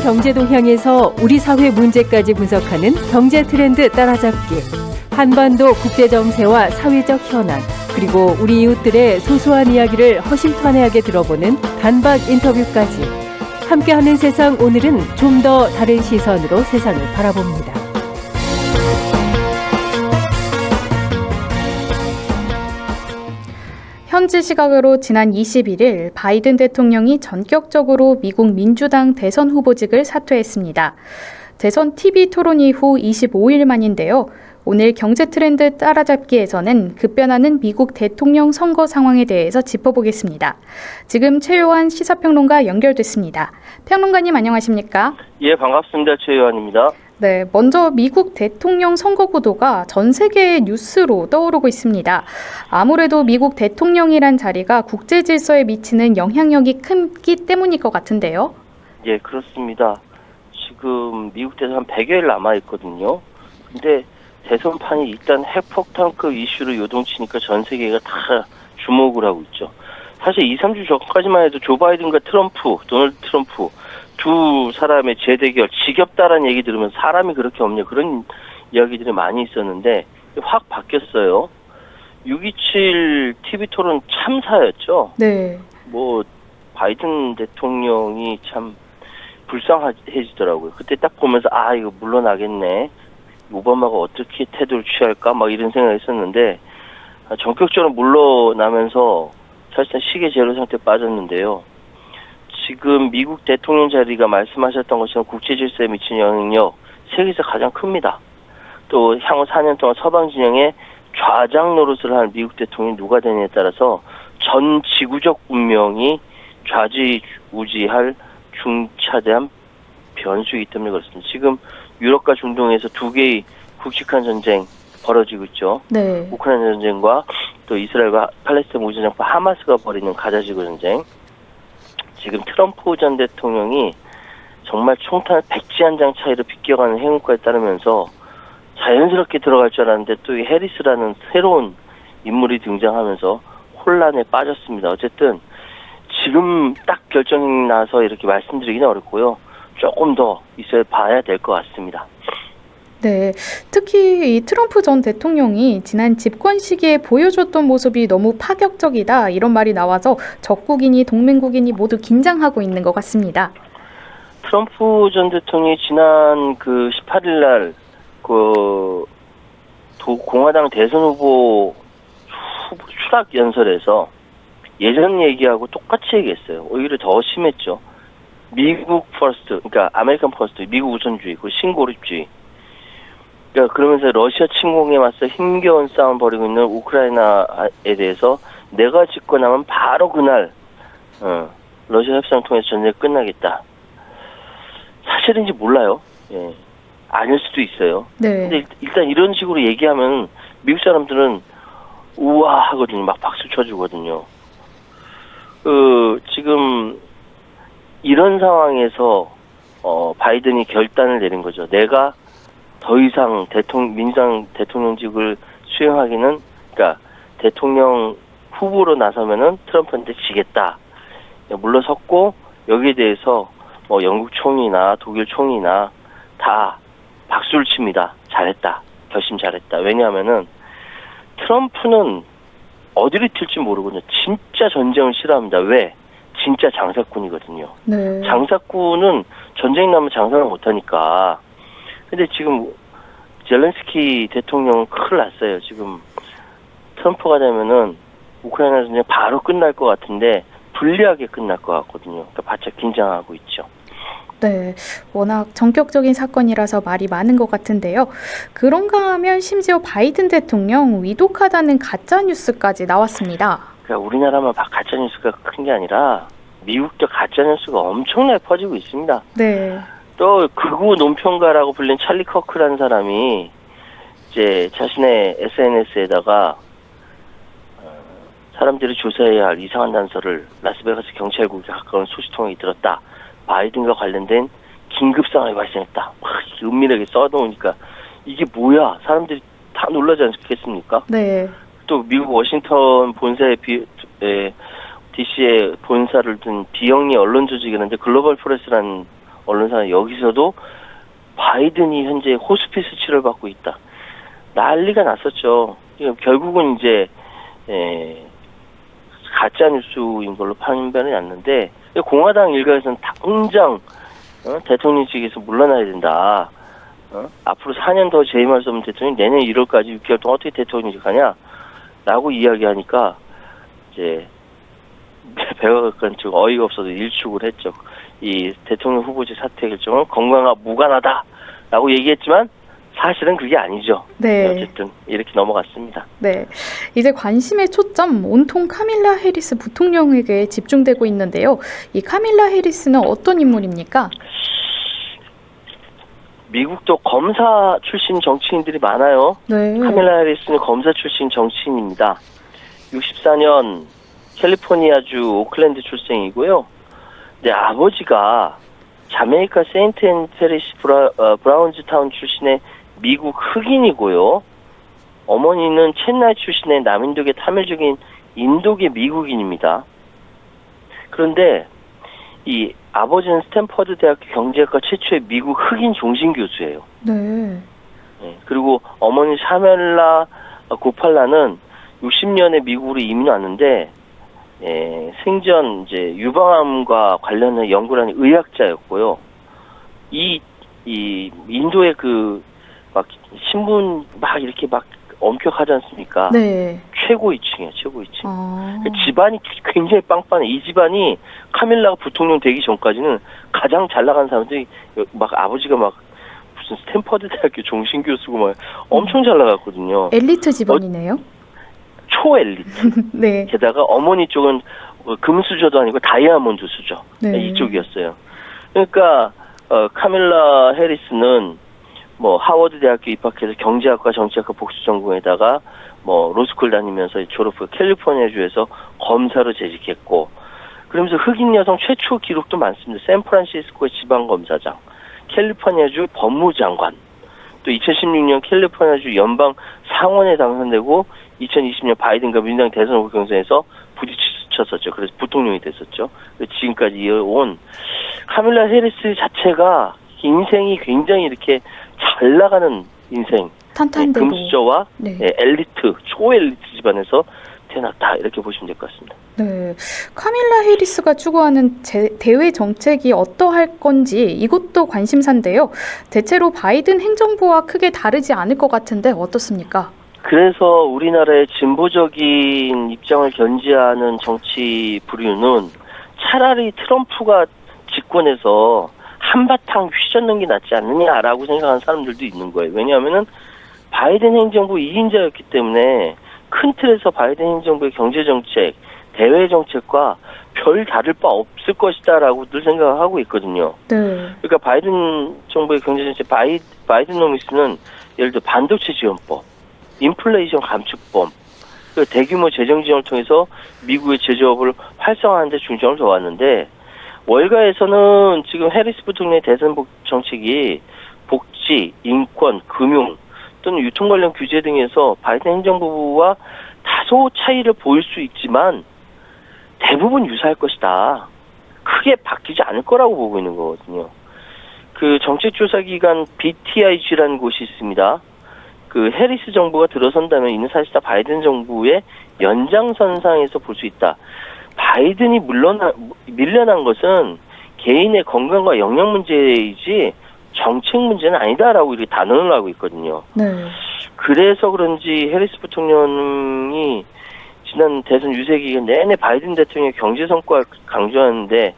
경제 동향에서 우리 사회 문제까지 분석하는 경제 트렌드 따라잡기. 한반도 국제 정세와 사회적 현안, 그리고 우리 이웃들의 소소한 이야기를 허심탄회하게 들어보는 단박 인터뷰까지. 함께하는 세상, 오늘은 좀 더 다른 시선으로 세상을 바라봅니다. 현지 시각으로 지난 21일 바이든 대통령이 전격적으로 미국 민주당 대선 후보직을 사퇴했습니다. 대선 TV 토론 이후 25일 만인데요. 오늘 경제 트렌드 따라잡기에서는 급변하는 미국 대통령 선거 상황에 대해서 짚어보겠습니다. 지금 최요한 시사평론가 연결됐습니다. 평론가님 안녕하십니까? 예, 반갑습니다. 최요한입니다. 네, 먼저 미국 대통령 선거 구도가 전 세계의 뉴스로 떠오르고 있습니다. 아무래도 미국 대통령이란 자리가 국제 질서에 미치는 영향력이 크기 때문일 것 같은데요. 예, 그렇습니다. 지금 미국 대선 한 100여일 남아있거든요. 근데 대선판이 일단 핵폭탄급 이슈로 요동치니까 전 세계가 다 주목을 하고 있죠. 사실 2, 3주 전까지만 해도 조 바이든과 도널드 트럼프 두 사람의 재대결 지겹다라는 얘기 들으면 사람이 그렇게 없냐 그런 이야기들이 많이 있었는데 확 바뀌었어요. 6.27 TV 토론 참사였죠. 네. 뭐 바이든 대통령이 참 불쌍해지더라고요. 그때 딱 보면서 이거 물러나겠네. 오바마가 어떻게 태도를 취할까 막 이런 생각이 있었는데 전격적으로 물러나면서 사실상 시계 제로 상태에 빠졌는데요. 지금 미국 대통령 자리가 말씀하셨던 것처럼 국제 질서에 미치는 영향력 세계에서 가장 큽니다. 또 향후 4년 동안 서방 진영의 좌장 노릇을 할 미국 대통령이 누가 되느냐에 따라서 전 지구적 운명이 좌지우지할 중차대한 변수이기 때문에 그렇습니다. 지금 유럽과 중동에서 두 개의 굵직한 전쟁 벌어지고 있죠. 네. 우크라이나 전쟁과 또 이스라엘과 팔레스타인 무장정파 하마스가 벌이는 가자지구 전쟁. 지금 트럼프 전 대통령이 정말 총탄 백지 한 장 차이로 비껴가는 행운까지 따르면서 자연스럽게 들어갈 줄 알았는데 또 이 해리스라는 새로운 인물이 등장하면서 혼란에 빠졌습니다. 어쨌든 지금 딱 결정이 나서 이렇게 말씀드리기는 어렵고요. 조금 더 있어야 봐야 될 것 같습니다. 네, 특히 이 트럼프 전 대통령이 지난 집권 시기에 보여줬던 모습이 너무 파격적이다 이런 말이 나와서 적국이니 동맹국이니 모두 긴장하고 있는 것 같습니다. 트럼프 전 대통령이 지난 18일 날 공화당 대선 후보 추락 연설에서 예전 얘기하고 똑같이 얘기했어요. 오히려 더 심했죠. 미국 퍼스트, 그러니까 아메리칸 퍼스트, 미국 우선주의, 그 신고립주의. 그러니까 그러면서 러시아 침공에 맞서 힘겨운 싸움 벌이고 있는 우크라이나에 대해서 내가 집권하면 바로 그날 러시아 협상 통해서 전쟁이 끝나겠다. 사실인지 몰라요. 예, 아닐 수도 있어요. 네. 근데 일단 이런 식으로 얘기하면 미국 사람들은 우와 하거든요. 막 박수 쳐주거든요. 지금 이런 상황에서 바이든이 결단을 내린 거죠. 내가 더 이상 민주당 대통령직을 수행하기는, 그러니까 대통령 후보로 나서면은 트럼프한테 지겠다. 물러섰고 여기에 대해서 영국 총리나 독일 총리나 다 박수를 칩니다. 잘했다. 결심 잘했다. 왜냐하면은 트럼프는 어디를 튈지 모르거든요. 진짜 전쟁을 싫어합니다. 왜? 진짜 장사꾼이거든요. 네. 장사꾼은 전쟁 나면 장사를 못하니까. 근데 지금 젤렌스키 대통령은 큰일 났어요. 지금 트럼프가 되면은 우크라이나 전쟁 바로 끝날 것 같은데 불리하게 끝날 것 같거든요. 그러니까 바짝 긴장하고 있죠. 네, 워낙 전격적인 사건이라서 말이 많은 것 같은데요. 그런가 하면 심지어 바이든 대통령 위독하다는 가짜뉴스까지 나왔습니다. 그러니까 우리나라만 가짜뉴스가 큰 게 아니라 미국도 가짜뉴스가 엄청나게 퍼지고 있습니다. 네. 또 극우 논평가라고 불린 찰리 커크라는 사람이 이제 자신의 SNS에다가 사람들이 조사해야 할 이상한 단서를 라스베가스 경찰국에 가까운 소식통에 들었다. 바이든과 관련된 긴급 상황이 발생했다. 은밀하게 써놓으니까 이게 뭐야? 사람들이 다 놀라지 않겠습니까? 네. 또 미국 워싱턴 본사의 DC의 본사를 둔 비영리 언론 조직이었는데 글로벌 프레스라는 언론사 여기서도 바이든이 현재 호스피스 치료를 받고 있다. 난리가 났었죠. 결국은 이제 가짜 뉴스인 걸로 판별이 났는데 공화당 일각에서는 당장 대통령직에서 물러나야 된다. 앞으로 4년 더 재임할 수 없는 대통령이 내년 1월까지 6개월 동안 어떻게 대통령직 하냐라고 이야기하니까 이제 백악관 측 어이가 없어서 일축을 했죠. 이 대통령 후보직 사퇴 결정은 건강과 무관하다라고 얘기했지만 사실은 그게 아니죠. 네. 어쨌든 이렇게 넘어갔습니다. 네. 이제 관심의 초점 온통 카밀라 해리스 부통령에게 집중되고 있는데요. 이 카밀라 해리스는 어떤 인물입니까? 미국도 검사 출신 정치인들이 많아요. 네. 카밀라 해리스는 검사 출신 정치인입니다. 64년 캘리포니아주 오클랜드 출생이고요. 네, 아버지가 자메이카 세인트 앤 페리시 브라운즈타운 출신의 미국 흑인이고요. 어머니는 첸나이 출신의 남인도계 타밀족인 인도계 미국인입니다. 그런데 이 아버지는 스탠퍼드 대학교 경제학과 최초의 미국 흑인 종신 교수예요. 네. 네, 그리고 어머니 샤멜라 고팔라는 60년에 미국으로 이민 왔는데 생전 이제 유방암과 관련된 연구를 하는 의학자였고요. 이 인도의 그 막 신분 막 이렇게 막 엄격하지 않습니까? 네. 최고 위층이에요, 최고 위층. 아. 집안이 굉장히 빵빵해. 이 집안이 카밀라가 부통령 되기 전까지는 가장 잘 나간 사람들이 막 아버지가 막 무슨 스탠퍼드 대학교 종신 교수고 막 엄청 잘 나갔거든요. 엘리트 집안이네요. 초엘리트. 네. 게다가 어머니 쪽은 금수저도 아니고 다이아몬드 수저. 네. 이쪽이었어요. 그러니까 카밀라 해리스는 뭐 하워드 대학교 입학해서 경제학과 정치학과 복수 전공에다가 뭐 로스쿨 다니면서 졸업 후 캘리포니아주에서 검사로 재직했고, 그러면서 흑인 여성 최초 기록도 많습니다. 샌프란시스코의 지방검사장, 캘리포니아주 법무장관, 또 2016년 캘리포니아주 연방 상원에 당선되고 2020년 바이든과 민주당 대선 후보 경선에서 부딪혔었죠. 그래서 부통령이 됐었죠. 지금까지 이어온 카밀라 해리스 자체가 인생이 굉장히 이렇게 잘 나가는 인생, 탄탄되고. 금수저와 네. 엘리트, 초엘리트 집안에서 태어났다, 이렇게 보시면 될 것 같습니다. 네. 카밀라 해리스가 추구하는 대외 정책이 어떠할 건지 이것도 관심사인데요. 대체로 바이든 행정부와 크게 다르지 않을 것 같은데 어떻습니까? 그래서 우리나라의 진보적인 입장을 견지하는 정치 부류는 차라리 트럼프가 집권해서 한바탕 휘젓는 게 낫지 않느냐라고 생각하는 사람들도 있는 거예요. 왜냐하면은 바이든 행정부 2인자였기 때문에 큰 틀에서 바이든 행정부의 경제정책, 대외정책과 별 다를 바 없을 것이다라고 늘 생각을 하고 있거든요. 네. 그러니까 바이든 정부의 경제정책, 바이든노믹스는 예를 들어 반도체 지원법, 인플레이션 감축법, 대규모 재정 지원을 통해서 미국의 제조업을 활성화하는 데 중점을 둬왔는데, 월가에서는 지금 해리스 부통령의 대선 정책이 복지, 인권, 금융 또는 유통 관련 규제 등에서 바이든 행정부와 다소 차이를 보일 수 있지만 대부분 유사할 것이다. 크게 바뀌지 않을 거라고 보고 있는 거거든요. 그 정책조사기관 BTIG라는 곳이 있습니다. 그 해리스 정부가 들어선다면 이는 사실상 바이든 정부의 연장선상에서 볼 수 있다. 바이든이 밀려난 것은 개인의 건강과 영양 문제이지 정책 문제는 아니다라고 이렇게 단언을 하고 있거든요. 네. 그래서 그런지 해리스 부통령이 지난 대선 유세 기간 내내 바이든 대통령의 경제 성과를 강조하는데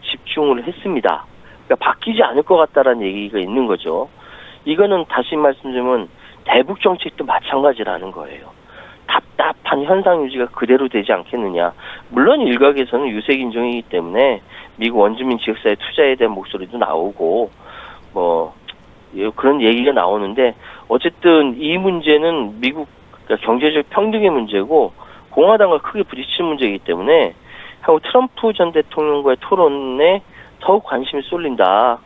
집중을 했습니다. 그러니까 바뀌지 않을 것 같다라는 얘기가 있는 거죠. 이거는 다시 말씀드리면 대북 정책도 마찬가지라는 거예요. 답답한 현상 유지가 그대로 되지 않겠느냐. 물론 일각에서는 유색 인종이기 때문에 미국 원주민 지역사회 투자에 대한 목소리도 나오고 뭐 그런 얘기가 나오는데, 어쨌든 이 문제는 미국 그러니까 경제적 평등의 문제고 공화당과 크게 부딪히는 문제이기 때문에 하고 트럼프 전 대통령과의 토론에 더욱 관심이 쏠린다.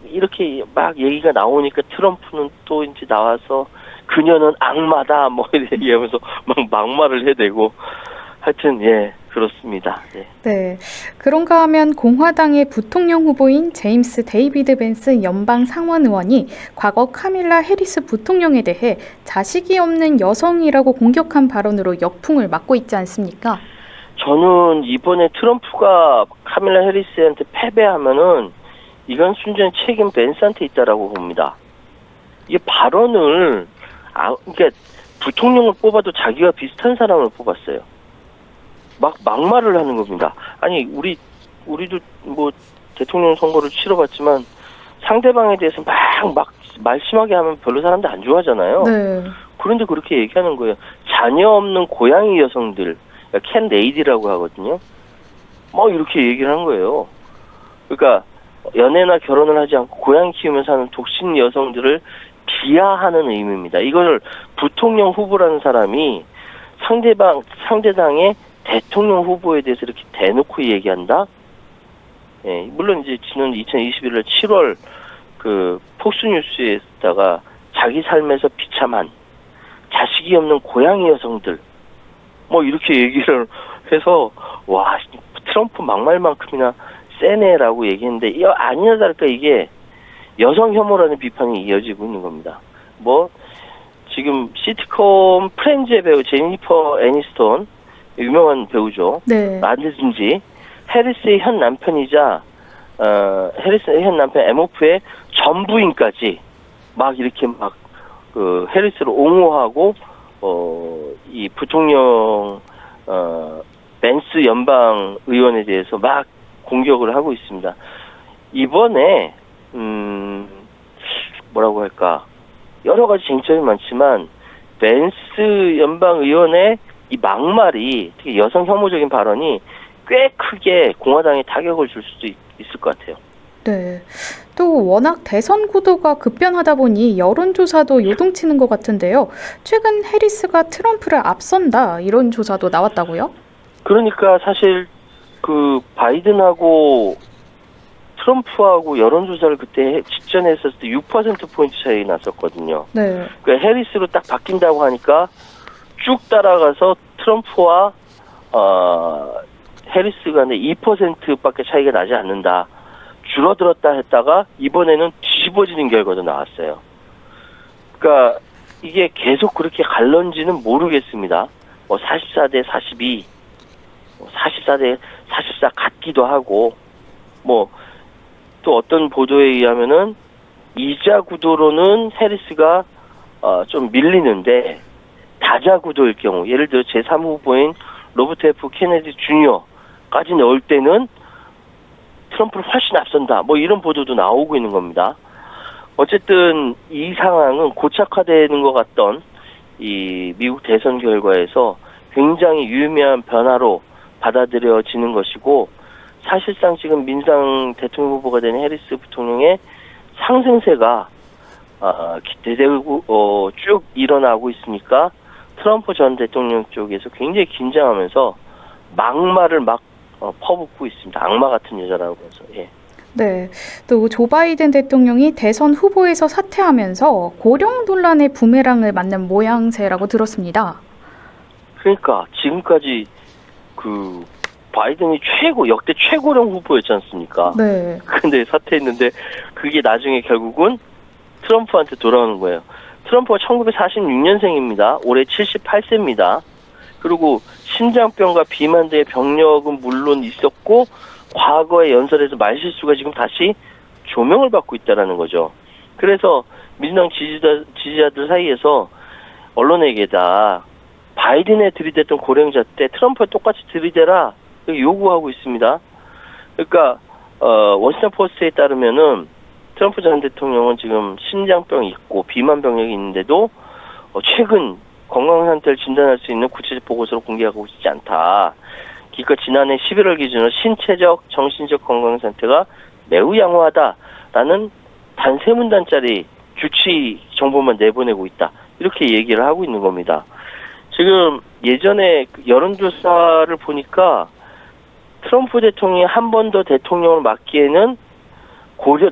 이렇게 막 얘기가 나오니까 트럼프는 또 이제 나와서 그녀는 악마다 뭐 이렇게 얘기하면서 막 막말을 해대고, 하여튼 그렇습니다. 네. 네. 그런가 하면 공화당의 부통령 후보인 제임스 데이비드 벤스 연방 상원 의원이 과거 카밀라 해리스 부통령에 대해 자식이 없는 여성이라고 공격한 발언으로 역풍을 맞고 있지 않습니까? 저는 이번에 트럼프가 카밀라 해리스한테 패배하면은 이건 순전히 책임 벤스한테 있다라고 봅니다. 이게 발언을 그러니까 부통령을 뽑아도 자기가 비슷한 사람을 뽑았어요. 막말을 하는 겁니다. 아니 우리도 뭐 대통령 선거를 치러봤지만 상대방에 대해서 막 말심하게 하면 별로 사람들 안 좋아하잖아요. 네. 그런데 그렇게 얘기하는 거예요. 자녀 없는 고양이 여성들, 캔 레이디라고 하거든요. 뭐 이렇게 얘기를 한 거예요. 그러니까 연애나 결혼을 하지 않고 고양이 키우면서 사는 독신 여성들을 비하하는 의미입니다. 이걸 부통령 후보라는 사람이 상대당의 대통령 후보에 대해서 이렇게 대놓고 얘기한다? 예, 물론 이제 지난 2021년 7월 그 폭스뉴스에다가 자기 삶에서 비참한 자식이 없는 고양이 여성들 뭐 이렇게 얘기를 해서 와 트럼프 막말만큼이나 세네라고 얘기했는데 이거 아니나 다를까 이게 여성 혐오라는 비판이 이어지고 있는 겁니다. 뭐 지금 시트콤 프렌즈의 배우 제니퍼 애니스톤 유명한 배우죠. 네. 라든지 해리스의 현 남편이자 해리스의 현 남편 에모프의 전부인까지 막 이렇게 막 그 해리스를 옹호하고 이 부통령 벤스 연방 의원에 대해서 막 공격을 하고 있습니다. 이번에 뭐라고 할까 여러 가지 쟁점이 많지만 벤스 연방 의원의 이 막말이 특히 여성 혐오적인 발언이 꽤 크게 공화당에 타격을 줄 수도 있을 것 같아요. 네. 또 워낙 대선 구도가 급변하다 보니 여론조사도 요동치는 것 같은데요. 최근 해리스가 트럼프를 앞선다 이런 조사도 나왔다고요? 그러니까 사실 그 바이든하고 트럼프하고 여론조사를 그때 직전에 했었을 때 6%포인트 차이 났었거든요. 네. 그 해리스로 딱 바뀐다고 하니까 쭉 따라가서 트럼프와 해리스 간에 2%밖에 차이가 나지 않는다. 줄어들었다 했다가 이번에는 뒤집어지는 결과도 나왔어요. 그러니까 이게 계속 그렇게 갈런지는 모르겠습니다. 뭐 44대 42, 44대 44 같기도 하고 뭐 또 어떤 보도에 의하면은 이자 구도로는 해리스가 좀 밀리는데 다자 구도일 경우 예를 들어 제3후보인 로버트 F 케네디 주니어까지 넣을 때는 트럼프를 훨씬 앞선다. 뭐 이런 보도도 나오고 있는 겁니다. 어쨌든 이 상황은 고착화되는 것 같던 이 미국 대선 결과에서 굉장히 유의미한 변화로 받아들여지는 것이고 사실상 지금 민주당 대통령 후보가 된 해리스 부통령의 상승세가 기대되고 쭉 일어나고 있으니까 트럼프 전 대통령 쪽에서 굉장히 긴장하면서 막말을 막 퍼붓고 있습니다. 악마 같은 여자라고 해서. 예. 네. 또 조 바이든 대통령이 대선 후보에서 사퇴하면서 고령 논란의 부메랑을 맞는 모양새라고 들었습니다. 그러니까 지금까지 그 바이든이 역대 최고령 후보였지 않습니까? 네. 근데 사퇴했는데 그게 나중에 결국은 트럼프한테 돌아오는 거예요. 트럼프가 1946년생입니다. 올해 78세입니다. 그리고 심장병과 비만 등의 병력은 물론 있었고 과거의 연설에서 말실수가 지금 다시 조명을 받고 있다는 거죠. 그래서 민주당 지지자들 사이에서 언론에게다 바이든에 들이댔던 고령자 때 트럼프에 똑같이 들이대라 요구하고 있습니다. 그러니까 워싱턴 포스트에 따르면은 트럼프 전 대통령은 지금 심장병이 있고 비만 병력이 있는데도 최근 건강 상태를 진단할 수 있는 구체적 보고서를 공개하고 있지 않다. 기껏 지난해 11월 기준으로 신체적, 정신적 건강 상태가 매우 양호하다라는 단 3문단짜리 주치 정보만 내보내고 있다. 이렇게 얘기를 하고 있는 겁니다. 지금 예전에 여론조사를 보니까 트럼프 대통령이 한 번 더 대통령을 맡기에는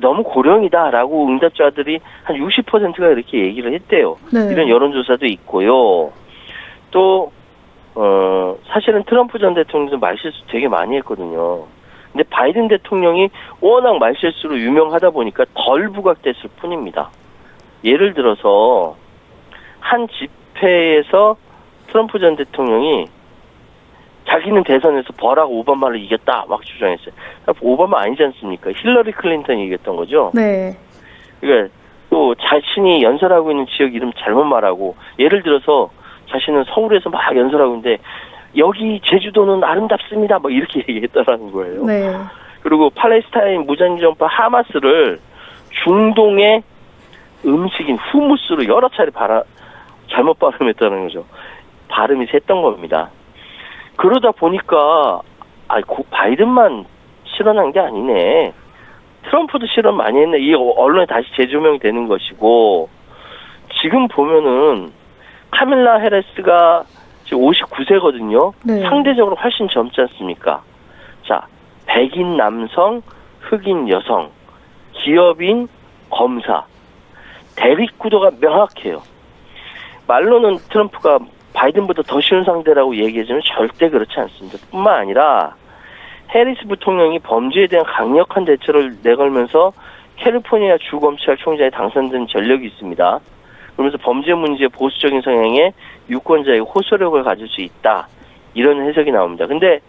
너무 고령이다라고 응답자들이 한 60%가 이렇게 얘기를 했대요. 네. 이런 여론조사도 있고요. 또 사실은 트럼프 전 대통령도 말실수 되게 많이 했거든요. 근데 바이든 대통령이 워낙 말실수로 유명하다 보니까 덜 부각됐을 뿐입니다. 예를 들어서 한 집회에서 트럼프 전 대통령이 자기는 대선에서 버락 오바마를 이겼다 막 주장했어요. 오바마 아니지 않습니까? 힐러리 클린턴이 이겼던 거죠. 네. 그러니까 또 자신이 연설하고 있는 지역 이름 잘못 말하고, 예를 들어서 자신은 서울에서 막 연설하고 있는데 여기 제주도는 아름답습니다 막 이렇게 얘기했다라는 거예요. 네. 그리고 팔레스타인 무장정파 하마스를 중동의 음식인 후무스로 여러 차례 잘못 발음했다는 거죠. 발음이 샜던 겁니다. 그러다 보니까 바이든만 실언한 게 아니네. 트럼프도 실언 많이 했네. 이 언론에 다시 재조명이 되는 것이고, 지금 보면은 카밀라 해리스가 지금 59세거든요. 네. 상대적으로 훨씬 젊지 않습니까? 자, 백인 남성, 흑인 여성, 기업인, 검사, 대립 구도가 명확해요. 말로는 트럼프가 바이든보다 더 쉬운 상대라고 얘기하지만 절대 그렇지 않습니다. 뿐만 아니라 해리스 부통령이 범죄에 대한 강력한 대처를 내걸면서 캘리포니아 주검찰총장에 당선된 전력이 있습니다. 그러면서 범죄 문제의 보수적인 성향의 유권자의 호소력을 가질 수 있다. 이런 해석이 나옵니다. 근데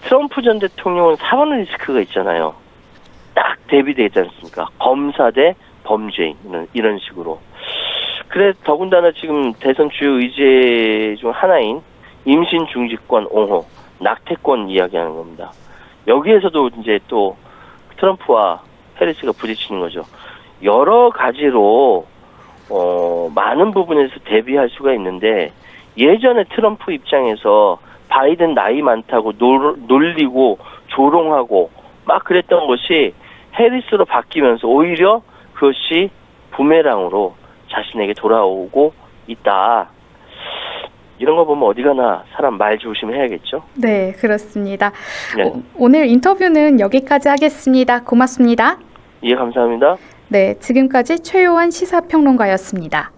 트럼프 전 대통령은 사법 리스크가 있잖아요. 딱 대비되어 있지 않습니까? 검사 대 범죄인, 이런 식으로. 그래, 더군다나 지금 대선 주요 의제 중 하나인 임신 중지권 옹호, 낙태권 이야기하는 겁니다. 여기에서도 이제 또 트럼프와 해리스가 부딪히는 거죠. 여러 가지로 많은 부분에서 대비할 수가 있는데, 예전에 트럼프 입장에서 바이든 나이 많다고 놀리고 조롱하고 막 그랬던 것이 해리스로 바뀌면서 오히려 그것이 부메랑으로 자신에게 돌아오고 있다. 이런 거 보면 어디 가나 사람 말 조심해야겠죠? 네, 그렇습니다. 네. 오늘 인터뷰는 여기까지 하겠습니다. 고맙습니다. 예, 감사합니다. 네, 지금까지 최요한 시사평론가였습니다.